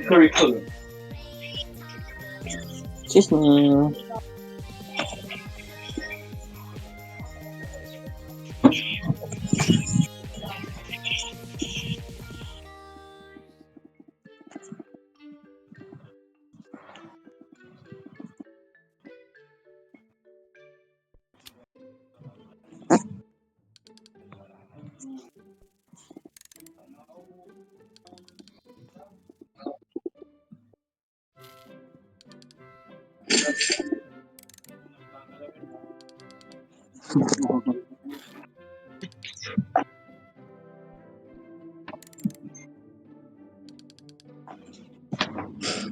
Curriculum. Excuse me.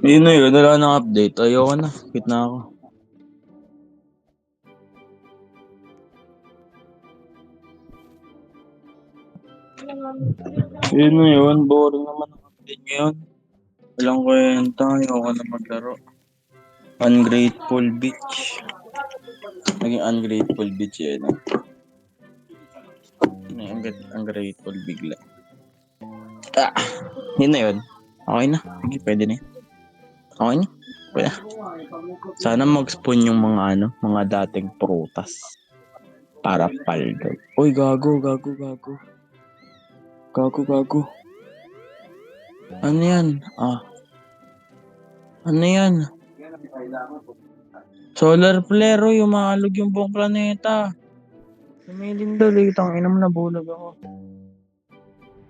Yun na yun, wala nang update. Ayoko na, quit na ako. Yun na yun, boring naman ang update ngayon. Walang kwenta, ayoko na maglaro. Ungrateful bitch. Naging ungrateful bitch eh. No? Ungrateful bigla. Yun na yun. Okay na. Sige, pwede na yun. Okay na. Pwede. Sana mag-spawn yung mga dating prutas. Para paldo. Uy, gago. Gago. Ano yan? Ano yan? Solar flare, yung maalog yung buong planeta. Lumilin daw, tangina mo, nabulag ako.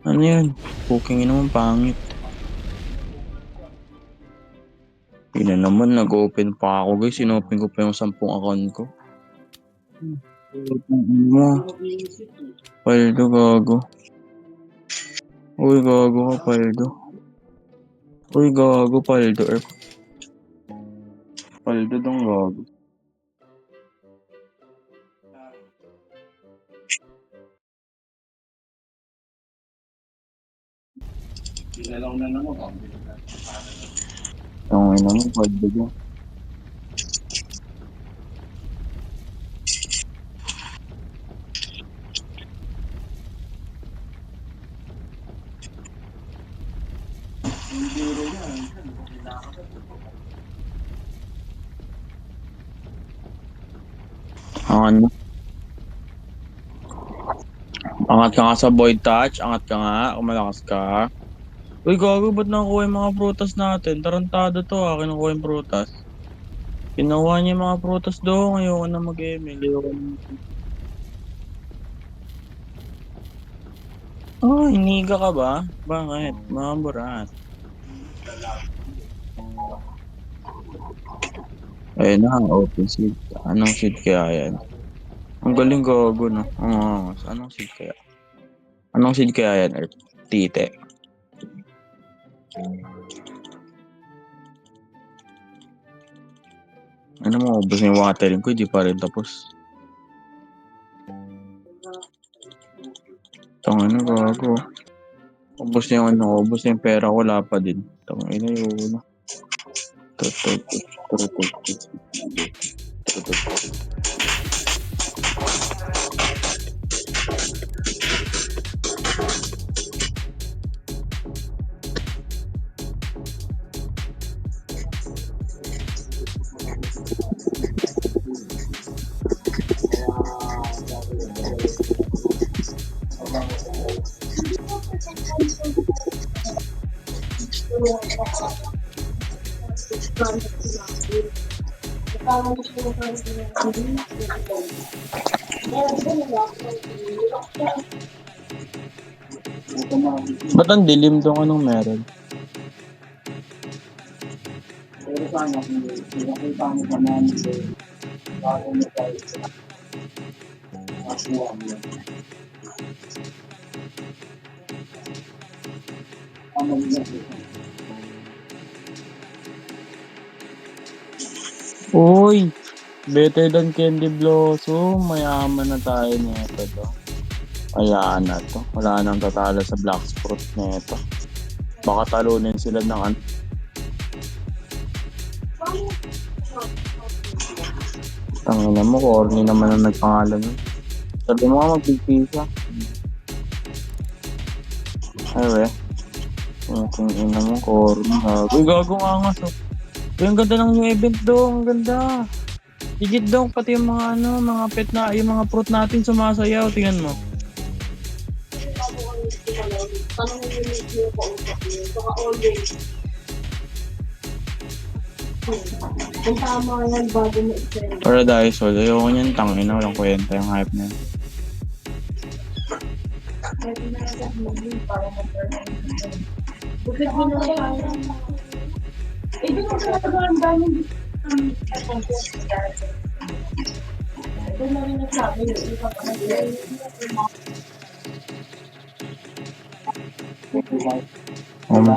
Ano yan? Cooking naman, pangit. Yun na naman, nag-open pa ako guys. Sinopen ko pa yung 10 account ko. Paldo, gago. Uy, gago ka, paldo. Uy, gago, paldo. Paldo dong, gago. Pinalaw na naman. Tangay naman, paldo dong. Ano? Angat ka nga sa void touch, angat ka nga, kumalakas ka. Uy, gago, ba't nakuha yung mga prutas natin? Tarantado to, kinukuha yung prutas. Kinuha niya yung mga prutas doon, ayoko na mag-ML, hiniga ka ba? Bakit? Mga burat. Ayun na, open seed. Anong seed kaya yan? Ang galing gago, no? Anong seed kaya? Anong seed kaya yan, Earth? Tite. Ano mo, ubos yung watering ko, di pa rin tapos. Tangina, gago. Ubos yung pera ko, wala pa din. Tangina yun. Ba't ang dilim doon? Anong meron? Pero sana kung nakita mo pa namin bago mo tayo masuha mo. Uy! Better than Candy Blossom. Mayaman na tayo nito to. Ayan na to. Wala nang tatalo sa Black Fruit nito. Baka talunin sila ng Tangina mo, corny naman ang nagpangalan mo. Sabi mo nga magpipisa. Ay, we. Kung ina mo, corny. Uy, gago nga nga. So. Uy, ang ganda ng new event dong. Ang ganda. Higit dong, pati yung mga ano, mga pet na, yung mga fruit natin sumasayaw. Tingnan mo. Kung tama yan, bago mo i-send. Paradise World. Ayoko niyan, tangin na. Walang kwenta yung hype na yun. Pwede na lang mag-link para mag-turn. Bukod mo na tayo. Eh, di ko talaga ang daming ito na rin nagsabi yun. Ito pa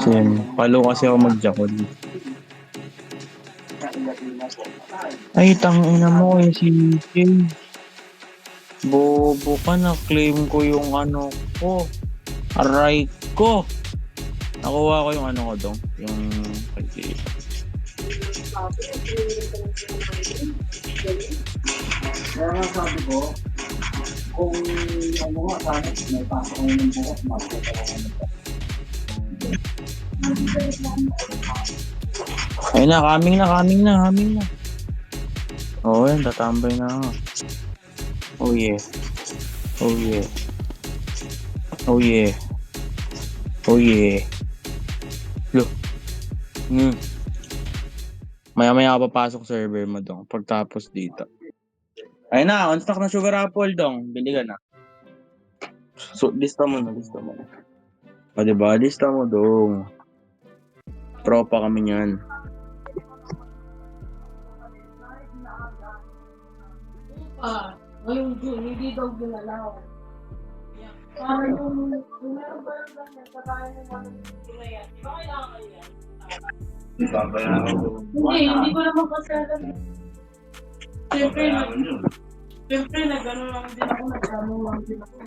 Sim. Palo kasi ako mag-jackal. Ay, tangina mo eh, si Jay. Bobo ka na, claim ko yung ano ko. Aray ko. Nakuha ko yung ano ko dong. Yung kaya nga sabi ko, kung ano nga, sana may pasok ngayon ng bukas, magkakaroon na. ayun na, coming na. Oo, yan, tatambay na ako. Oh yeah. Oh yeah. Oh yeah. Oh yeah. Look. Maya-maya ka papasok server mo dong. Pagtapos dito. Ayun na, on stock na sugar apple dong. Bili ka na. So, lista mo na. O diba, lista mo dong. Tropa kami niyan. Ngayong June, hindi daw ginalaw. Para yung meron ba lang ganyan, kagaya ng mga yan, di ba kailangan kayo yan? Hindi ko naman kasi alam. Siyempre, nag-ano lang din ako, nag-ano lang din ako.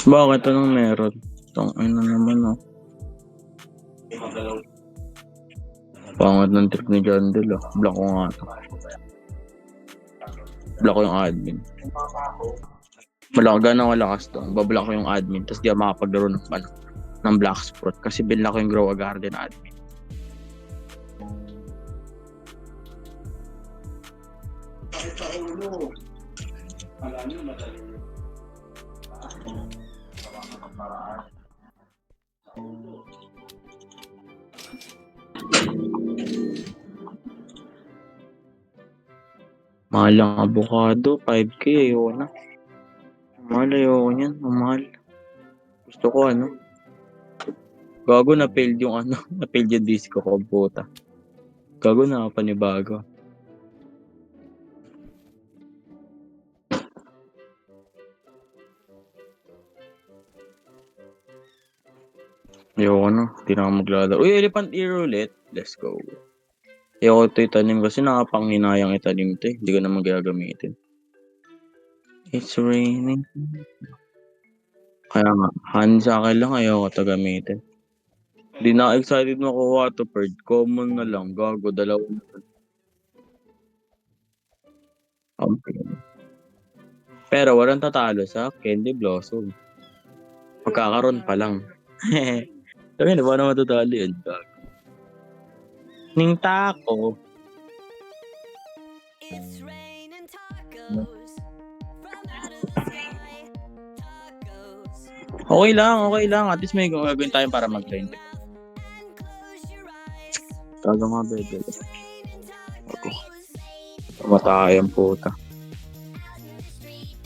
Bakit? Anong meron? Itong ano naman oh. Pangat ng trip ni Jandel oh. Block ko nga ito. Block ko yung admin. Gano'ng malakas to. Bablock ko yung admin. Tapos di ako makapaglaro ng Black Sprite. Kasi binla ko yung Grow a Garden admin. Mahal ang avocado, 5K, ayoko na. Mahal, ayoko niyan, mahal. Gusto ko ano. Gago na-failed yung ano, na-failed yung disco ko, puta. Gago na panibago. Ayoko na, hindi na ako maglalaro. Uy, elephant ear ulit. Let's go. Ayoko ito itanim kasi nakapanghinayang itanim ito eh. Hindi ko naman gagamitin. It's raining. Kaya nga, hand sa akin lang ayoko ito gamitin. Hindi na excited makuha ito, Bird. Common na lang. Gago, dalawa na. Okay. Pero walang tatalo sa Candy Blossom. Magkakaroon pa lang. Sabi na, paano matatalo yun? Gago. Ning tako. It's raining tacos from out of the sky. Tacos. Okay lang. At least may gagawin tayo para mag-train. And close your eyes. Taga nga, bebe. It's raining Ako. tacos. Tumatayang puta. Out in the street.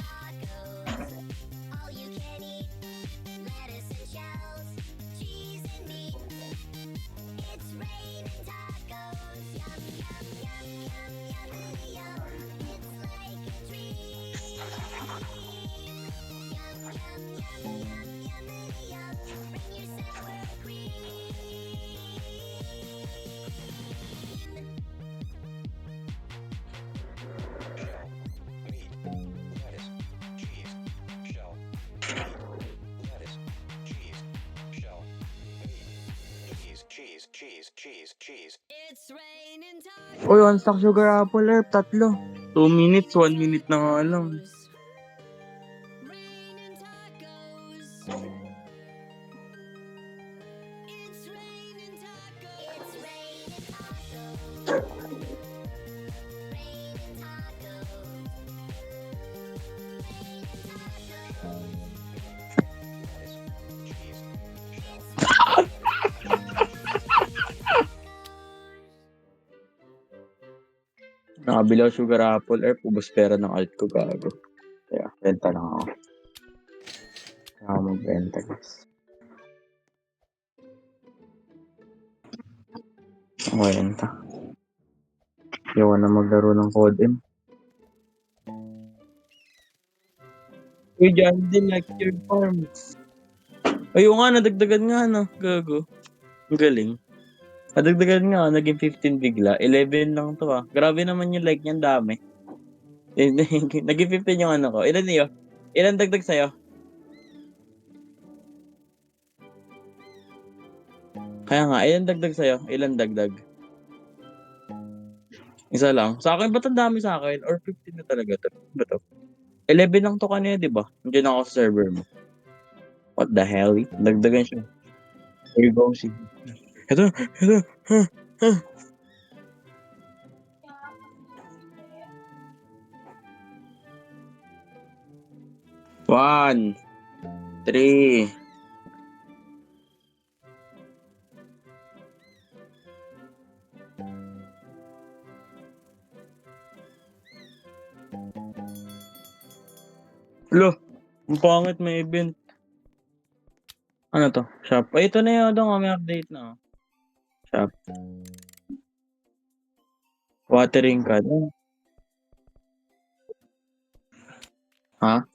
Tacos. All you can eat. Lettuce and shells. Cheese and meat. It's raining tacos. Yum, yum, yum, yum, yum, yum. It's like a dream. Yum, yum, yum, yum, yum. Bring your sour cream. Cheese. It's raining tacos. Uy, on stock sugar apple herb, 3. 2 minutes, 1 minute na nga lang. Rain and tacos. It's rain and tacos. It's rain and tacos. Rain and tacos. Nakabili ako sugar apple or pubos pera ng alt ko, gago. Kaya, benta lang ako. Kaya ako magbenta, guys. Benta. Ayaw na maglaro ng Code M. Uy, dyan din, like your farms. Ayun nga, nadagdagan nga, no? Gago. Ang galing. Nadagdagan nga, naging 15 bigla. 11 lang to, ah. Grabe naman yung like niyan, dami. Naging 15 yung ano ko. Ilan niyo? Ilan dagdag sa'yo? Kaya nga, ilan dagdag sa'yo? Ilan dagdag? Isa lang. Sa akin, ba't ang dami sa akin? Or 15 na talaga to? Ba to? 11 lang to kanina, di ba? Nandiyan ako sa server mo. What the hell? Dagdagan siya. Here you go, see. Ito. One. 3. Lo, ang pangit, may event. Ano to? Shop. Ay, ito na yun. Doon, may update na. Shop. Watering card. Ha?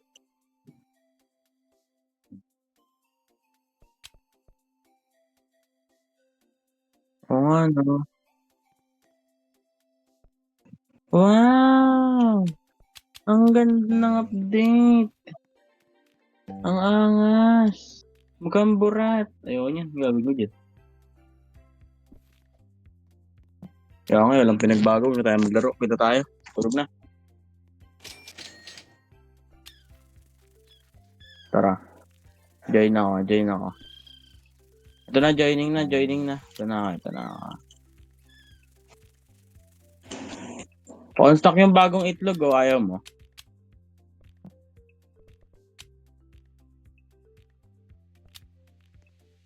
Oo nga, no. Wow! Ang ganda ng update. Ang angas. Mukhang burat. Ayoko niyan. Gabi ko dyan. Kaya nga, walang pinagbago. Huwag na tayo maglaro. Kita tayo. Tulog na. Tara. Join ako. Ito na, joining na. Ito na. On stock yung bagong itlog, oh. Ayaw mo.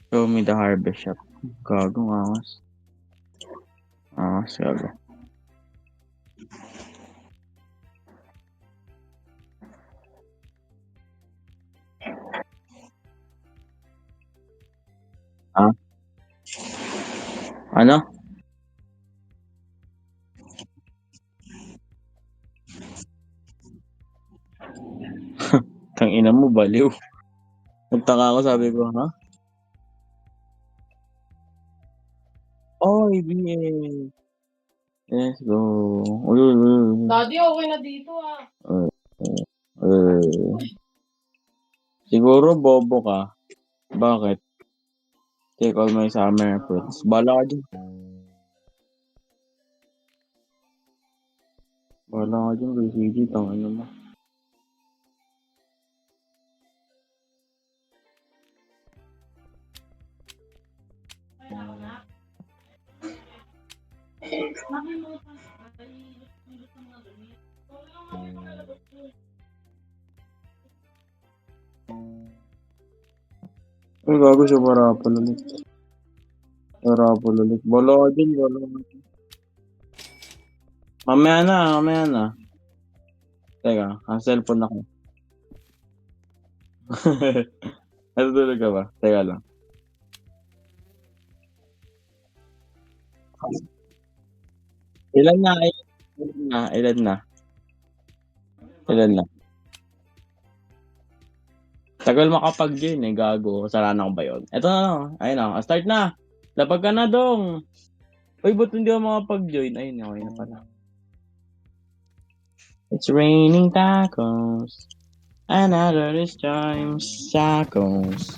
Show me the harvest shop. Gagong angas. Gago. Ha? Ano? Tangina mo, baliw. Nagtaka ako, sabi ko, ha? Oh, EBA. Let's go. Uy. Daddy, okay na dito ah. Siguro bobo ka. Bakit? Take all my summer fruits. Bala ka dyan. Kay CG. Tangin mo. Ay, gago siya. Parapol ulit. Bala ka dyan. Mamaya na. Teka, ang cellphone ako. Natutulog ka ba? Teka lang. Ilan na? Tagal makapag-join eh, gago. Kasalanan ko ba yun? Eto na, ayun na. Start na. Lapag ka na, dong. Uy, ba't hindi ako makapag-join? Ayun na pala. It's raining tacos. Another is time tacos.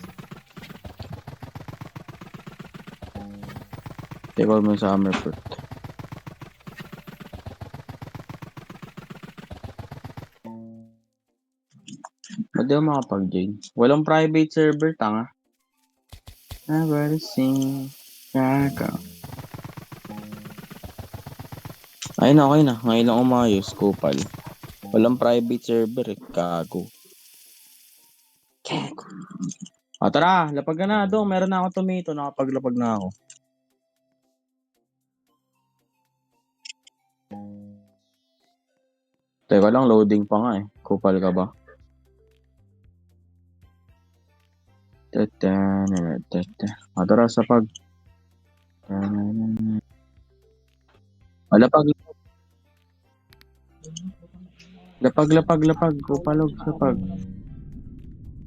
Take all my summer fruit. Ba't di ako makapag-join? Walang private server, tanga. Never sing. Kaka. Ayun na, okay na. Ngayon lang umayos, Kupal. Walang private server eh. Kago. Kago. Tara, lapag ka na. Dong, meron na ako tomato. Nakapaglapag na ako. Teka lang, loading pa nga eh. Kupal ka ba? Tara, sapag. Lapag. Lapag. Kupalog, sapag.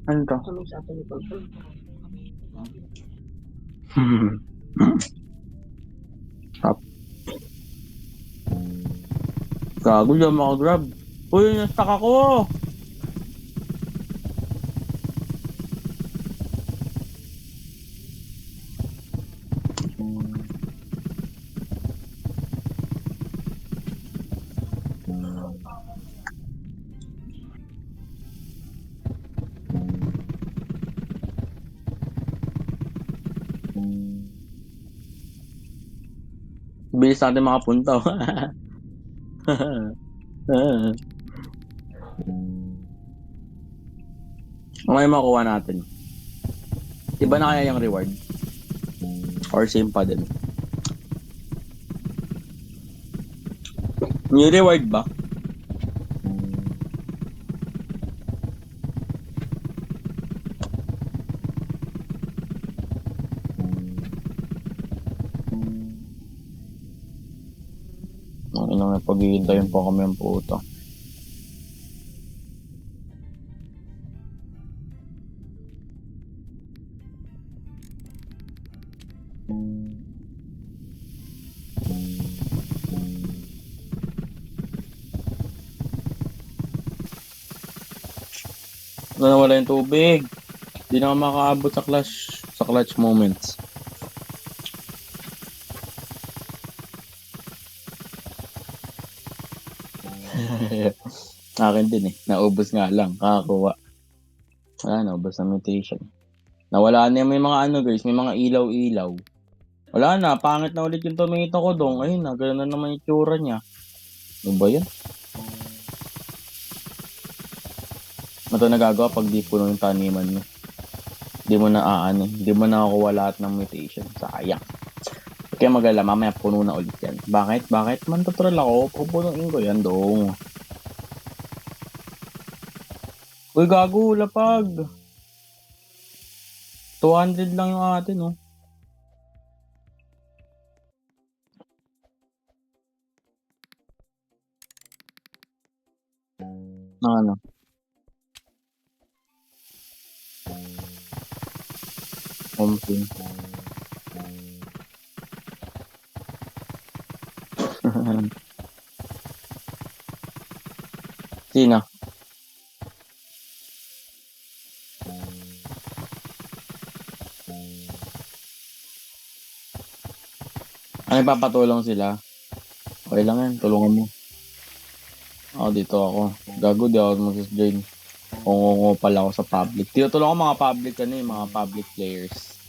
Ano to? Stop. Gago, di ako makagrab. Uy, na-stuck ako! Bilis natin makapunta. Ano yung makuha natin? Iba na kaya yung reward? Or same pa din? May reward ba? Ang ina nga, pag-iintayin pa kami ang puta. Nawala yung tubig. Di na ako makaabot sa clutch moments. Akin din eh. Naubos nga lang. Kakakuha. Wala, naubos na mutation. Nawala na yung may mga ano guys. May mga ilaw-ilaw. Wala na. Pangit na ulit yung tomato ko dong. Ayun na. Ganun na naman yung tsura niya. Ano ba yun? Ito nagagawa pag di puno yung taniman mo. Di mo na aano. Di mo na nakukuha lahat ng mutation. Sayang. Kaya magala, mamaya puno na ulit yan. Bakit? Mantutrol ako. Pupunuin ko yan dong. Uy, gago. Lapag. 200 lang yung atin, oh. Ano? Something. Sino? Ay, papatulong sila. Okay lang yan, tulungan mo. Ako dito ako. Gago, di ako mag-join. Kungungo pala ako sa public. Tinutulong ko mga public mga public players.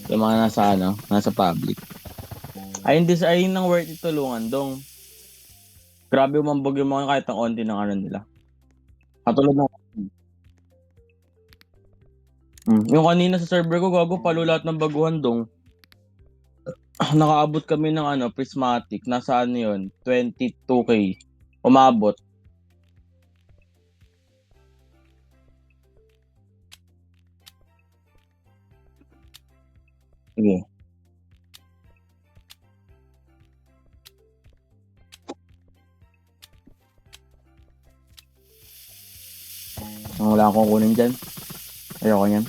Yung mga nasa public. Ayun nang worth it tulungan dong. Grabe umambog yung mga kahit ang onti ng nila. Katulad ng yung kanina sa server ko, gago, palo lahat ng baguhan dong. Nakaabot kami ng prismatic. Nasa yun? 22k. Umabot. Sige. Wala akong kunin dyan. Ayoko yan.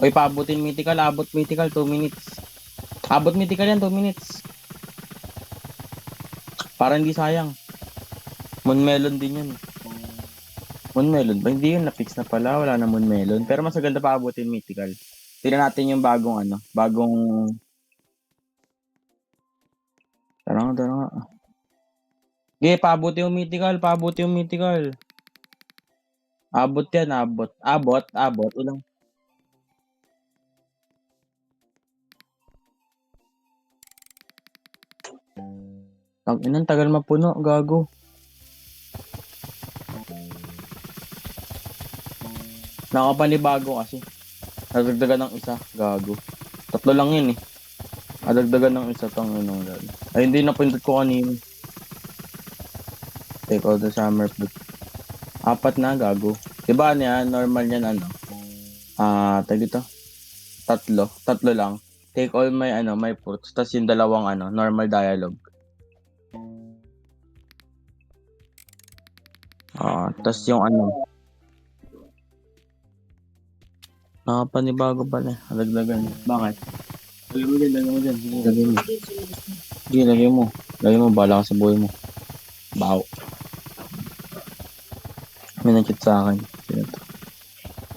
Uy, paabutin mythical. Abot mythical, 2 minutes. Abot mythical yan, 2 minutes. Para hindi sayang. Moon melon din yun. Moon melon ba? Hindi yun, na-fix na pala. Wala na moon melon. Pero mas maganda pa abutin mythical. Tignan natin yung bagong Tara nga. Okay, paabuti yung mythical. Abot yan, abot. Abot. Ulang. Inang tagal mapuno, gago. Nakapanibago kasi. Nadagdagan ng isa, gago. 3 lang yun eh. Nadagdagan ng isa tong inong lalo. Ay, hindi napindot ko kanina. Take all the summer fruit. 4 na, gago. Diba niya, normal yan ano? Tag ito. 3 lang. Take all my fruits. Tapos yung dalawang normal dialogue. Tapos yung panibago pala. Alagdagan. Bakit? Lagyan mo dyan. Sige, lagyan mo. Lagyan mo, bahala ka sa buhay mo. Baw. May nag-chat sa akin. Sino to?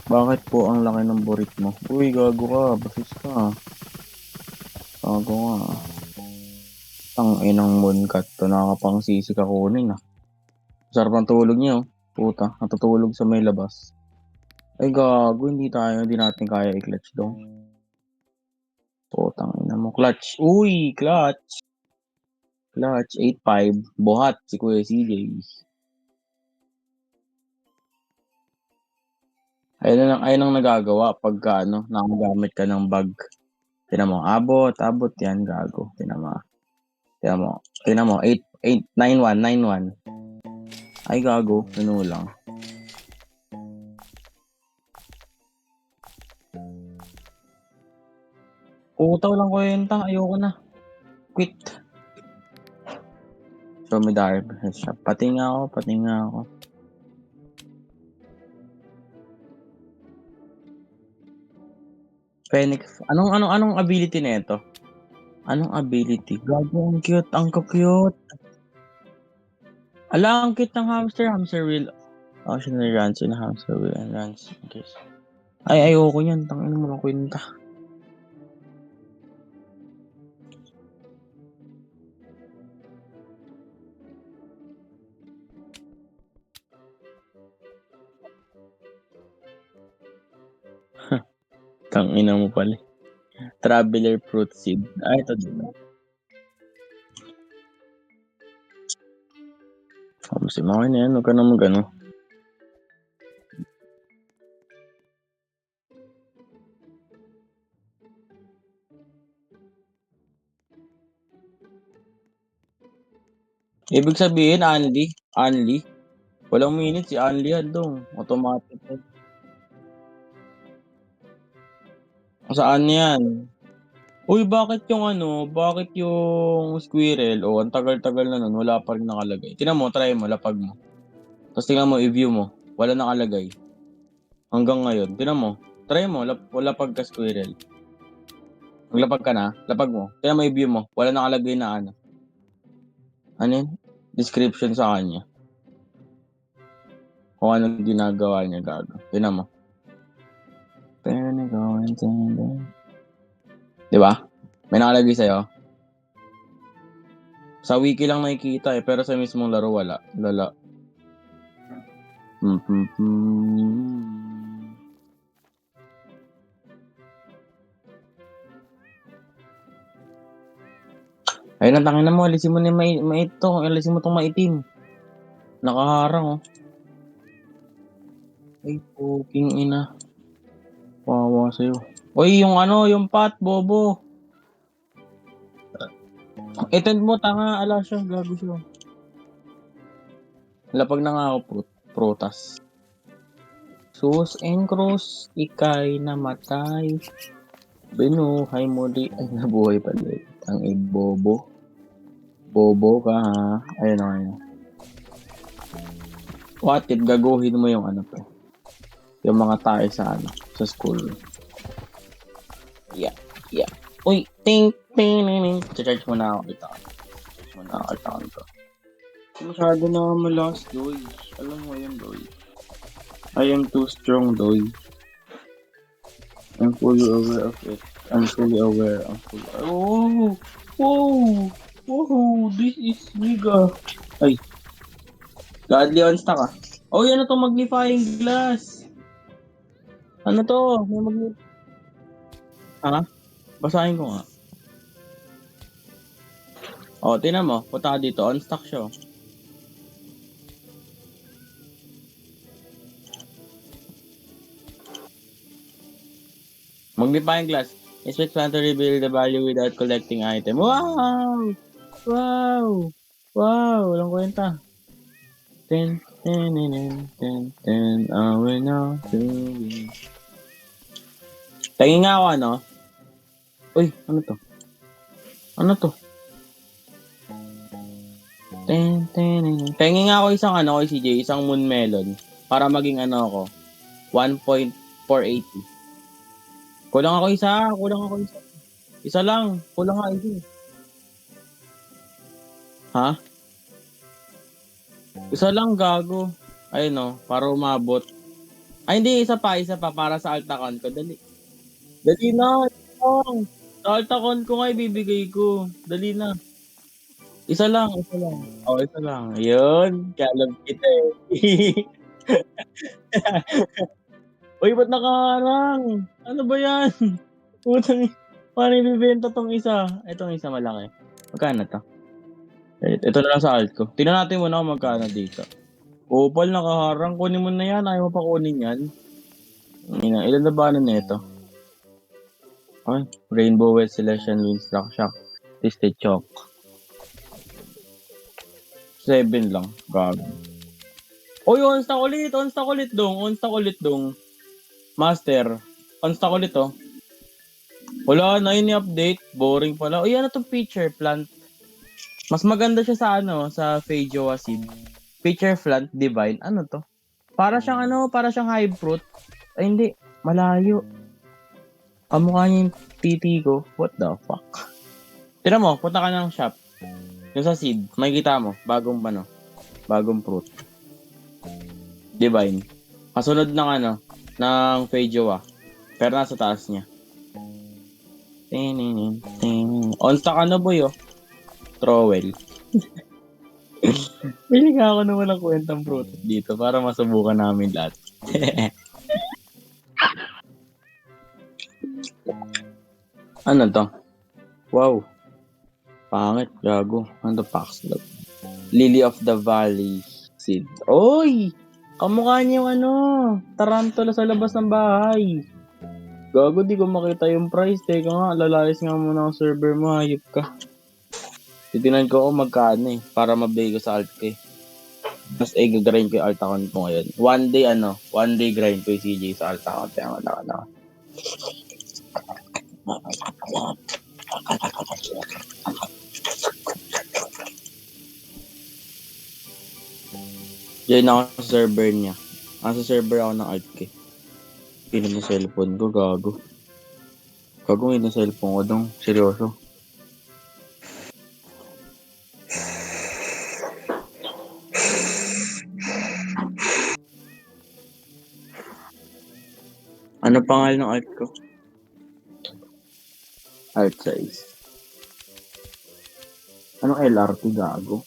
Bakit po ang laki ng burit mo? Uy, gago ka. Basis ka. Gago ka. Inang mooncat to. Nakakapang sisi ka kunin Sarap ang tulog niya Puta, natutulog sa may labas. Ay gago, hindi natin kaya i-clutch daw. Putang ina mo. Clutch. Uy, clutch. Clutch, 8-5. Buhat si Kuya CJ. Ayun ang nagagawa pagka nakagamit ka ng bag. Tinan mo, abot yan, gago. Tinan mo, 9-1. Ay, gago, lang. Utaw lang kwenta, ayoko na. Quit. Show me the RP shop. Pati nga ako. Phoenix, anong ability nito? Anong ability? Gago, ang cute. Ala, ang cute ng hamster wheel. Optional runs in hamster wheel and runs. Okay. Ay, ayoko yan. Tangin mo lang kwenta. Tangina mo pala. Traveler fruit seed. Ay, ito din. Si mga na yan, huwag ka na mag-ano. Ibig sabihin, Anli. Walang minutes si Anli yan dong. Automatic. Saan yan? Uy, bakit yung squirrel, ang tagal-tagal na nun, wala pa rin nakalagay. Tingnan mo, try mo, lapag mo. Tapos tingnan mo, i-view mo, wala nakalagay. Hanggang ngayon, tingnan mo, try mo, lapag ka squirrel. Maglapag ka na, lapag mo. Tingnan mo, i-view mo, wala nakalagay na ano. Ano yun? Description sa kanya. Kung anong ginagawa niya, gago. Tingnan mo. Diba? May nakalagay sa'yo. Sa wiki lang nakikita pero sa mismong laro wala. Lala. Ayun ang tangina mo, alisin mo na alisin mo tong maitim. Nakaharang Ay, puking ina. Wawa sa'yo. Uy, yung pot, bobo. Itend mo, tanga, ala siya, gago siya. Lapag na nga ako, prutas. Sus and cross, ikay namatay. Binuhay mo di. Ay, nabuhay pala. Ang ibobo. Bobo ka ha. Ayun. What if gaguhin mo yung yung mga tayo sa school. Yeah. Uy, ting. Charge mo na ako ito. Masyado na malas, doy. Alam mo yan, doy. I am too strong, doy. I'm fully aware of it. Oh! Whoa! This is mega. Ay. Godly on stack Oh, yan na to magnifying glass. Ano to? May Ha? Basahin ko nga. Oh, tinan mo. Punta ka dito. On stock siya. Oh. Magnifying glass. Expect plan to reveal the value without collecting item. Wow! Wow! Wow! Walang kwenta. Ten, ten, ten, ten, ten, I will know to be. Tingin nga ako, ano? Uy, ano to? Ano to? Ten, ten, ten. Tingin nga ako isang ano, kay CJ, isang moon melon. Para maging ano ako, 1.480. Kulang ako isa. Isa lang. Kulang nga isa. Ha? Isa lang, gago. Ayun no, para umabot. Ay, hindi, isa pa, para sa alt account ko. Dali. Dali na. Sa alt account ko nga ibibigay ko. Dali na. Isa lang. Oh, isa lang. Ayun, kalab kita eh. Uy, ba't nakaharang? Ano ba yan? Putang, paano ibibenta tong isa? Itong isa malaki. Magkano to? Ito na lang sa alt ko. Tingnan natin muna kung magkano dito. Opal, nakaharang. Kunin mo na yan. Ayaw mo pa kunin yan. Ilan na ba na nito? Ay, Rainbow Wet Celestial Windstruck Shock. Twisted Chalk. 7 lang. Gabi. Uy, on stock ulit dong. Master. On stock ulit oh. Wala na yun i-update. Boring pala. Uy, ano tong feature plant? Mas maganda siya sa ano, sa Feijoa Seed. Feature plant divine. Ano to? Para siyang hive fruit. Ay, hindi. Malayo. Kamukha niya yung titi ko. What the fuck? Tira mo, punta ka ng shop. Yung sa seed, makikita mo. Bagong fruit. Divine. Kasunod ng Feijoa. Pero nasa taas niya. On stock boy oh. Trowel. Pili nga ako naman ng kwentang fruit dito para masubukan namin lahat. Ano to? Wow. Pangit, gago. Ano to, Paxlog? Lily of the Valley seed. Oy! Kamukha niya yung tarantula sa labas ng bahay. Gago, di ko makita yung price. Teka nga, lalayas nga muna ang server mo. Hayop ka. Titinan ko kung magkano para mabigay ko sa alt ko eh. Tapos gagrind ko yung alt account ko ngayon. One day grind ko yung CJ sa alt account. Kaya wala. Diyan ako sa server niya. Nasa server ako ng alt ko eh. Pinan yung cellphone ko, gago. Gago ngayon yung cellphone ko dong. Seryoso. Ano pangalan ng alt ko? Alt size. Anong LRT, gago?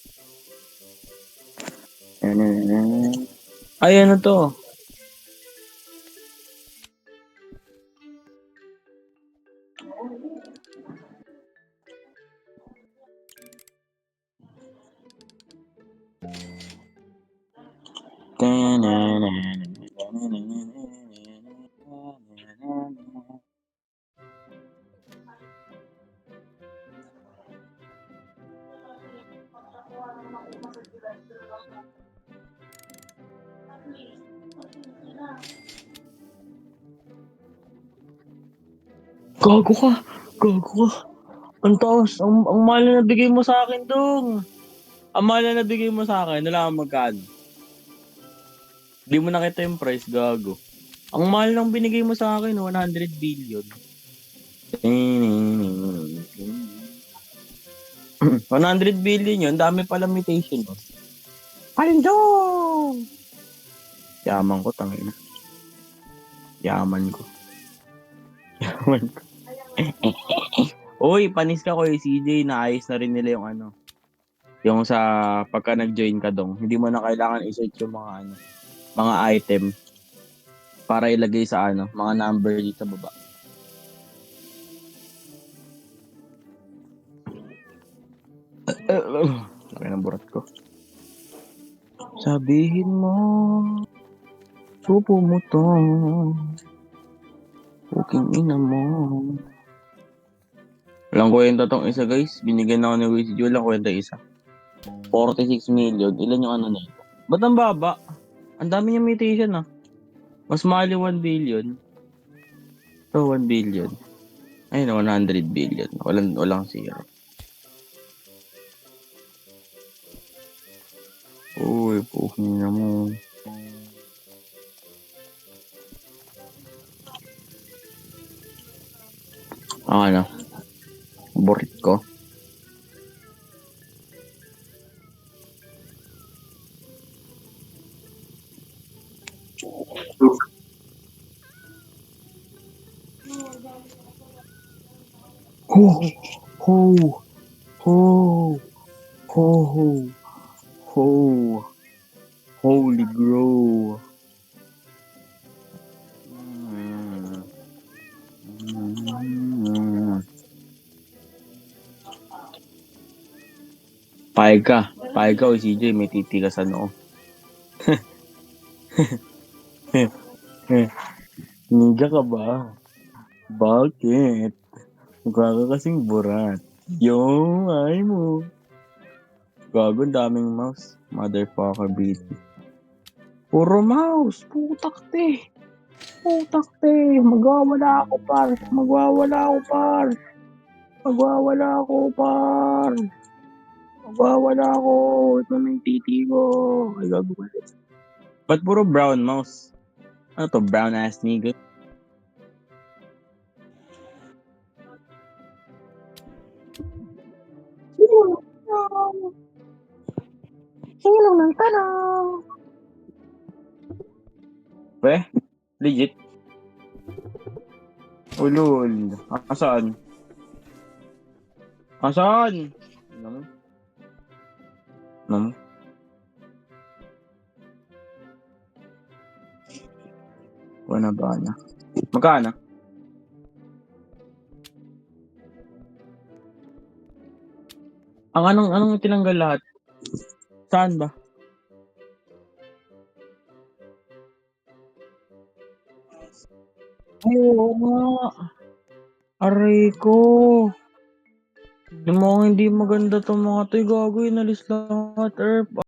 Ay, ano to? Gago ka. Ang taas. Ang mahal na nabigay mo sa akin dong. Ang mahal na nabigay mo sa akin. Wala kang magkano. Di mo nakita yung price, gago. Ang mahal nang binigay mo sa akin, 100 billion. 100 billion yun. Dami pala mutation. Palindong! Yaman ko, tangina. Yaman ko. Uy, panis ka ko CJ. Naayos na rin nila yung yung sa pagka nag-join ka dong. Hindi mo na kailangan i-search yung mga mga item para ilagay sa mga number dito sa baba. Laki ng burat ko. Sabihin mo, supo mo to. Puking ina mo. Walang kwenta tong isa, guys. Binigyan ako ni Wiz Joe, walang kwenta isa. 46 million. Ilan yung ano na ito? Ba't ang baba? Ang dami niya mutation Mas mahal yung 1 billion. So, 1 billion. Ayun, 100 billion. Walang zero. Uy, puking ina mo. Borit ko. Ho, ho, ho, ho, ho, holy grow. Payag ka o CJ, may titigas ano. Niga ka ba? Bakit? Mukha ka kasing burat. Yung ay mo. Gago, daming mouse. Motherfucker BT. Puro mouse. Putak te. Magwawala ako par. Magwawala ako. Ito na yung titi ko. Ay, gago ka. Ba't puro brown mouse? Ano to? Brown ass nigga? Sino ng tanong? Legit? Ulul. Asan? Ano? Wala ba na? Magkano? Anong tinanggal lahat? Saan ba? Ay, oo nga. Aray ko. Yung mga hindi maganda tong mga to, gago, inalis lahat, Erp.